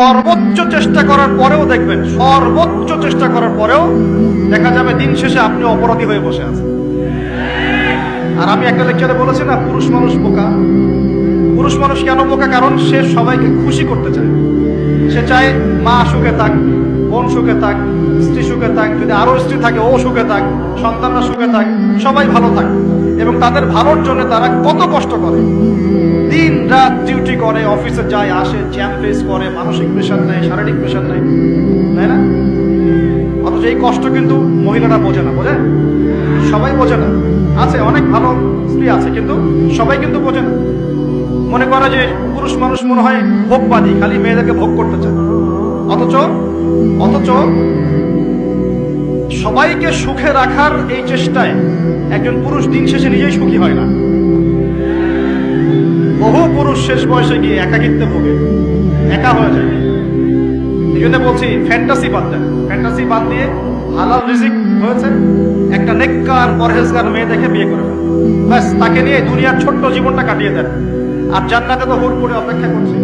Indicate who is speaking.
Speaker 1: সর্বোচ্চ চেষ্টা করার পরেও দেখবেন, সর্বোচ্চ চেষ্টা করার পরেও দেখা যাবে দিন শেষে আপনি অপরাধী হয়ে বসে আছেন। আর আমি একটা লেকচারে বলেছি না, পুরুষ মানুষ বোকা। পুরুষ মানুষ কেন বোকা? কারণ সে সবাইকে খুশি করতে চায়। সে চায় মা সুখে থাক, বোন সুখে থাক, স্ত্রী সুখে থাক, যদি আরো স্ত্রী থাকে ও সুখে থাক, সন্তানরা সুখে থাক, সবাই ভালো থাক। এবং তাদের ভালোর জন্য তারা কত কষ্ট করে, দিন রাত ডিউটি করে, অফিসে যায় আসে, জ্যাম ফেস করে, মানসিক প্রেশার নেয়, শারীরিক প্রেশার নেয়, তাই না? অথচ এই কষ্ট কিন্তু মহিলারা বোঝে না। বোঝে? সবাই বোঝে না। আছে অনেক ভালো স্ত্রী আছে, কিন্তু সবাই কিন্তু বোঝে না। মনে করে যে পুরুষ মানুষ মনে হয় ভোগবাদী, খালি মেয়েদেরকে ভোগ করতে চায়। অথচ অথচ সবাইকে সুখে রাখার এই চেষ্টায় একজন পুরুষ দিন শেষে নিজেই সুখী হয় না। বহু পুরুষ শেষ বয়সে গিয়ে একাকিত্বে ভোগে, একা হয়ে যায়। এই জন্য বলছি, ফ্যান্টাসি বাদ দেন। ফ্যান্টাসি বাদ দিয়ে হালাল রিজিক হয়েছে, একটা নেককার পরহেজগার মেয়ে দেখে বিয়ে করে ফেলেন। ব্যাস, তাকে নিয়ে দুনিয়ার ছোট্ট জীবনটা কাটিয়ে দেন। আর জান্নাতে তো হুড় করে অপেক্ষা করছে।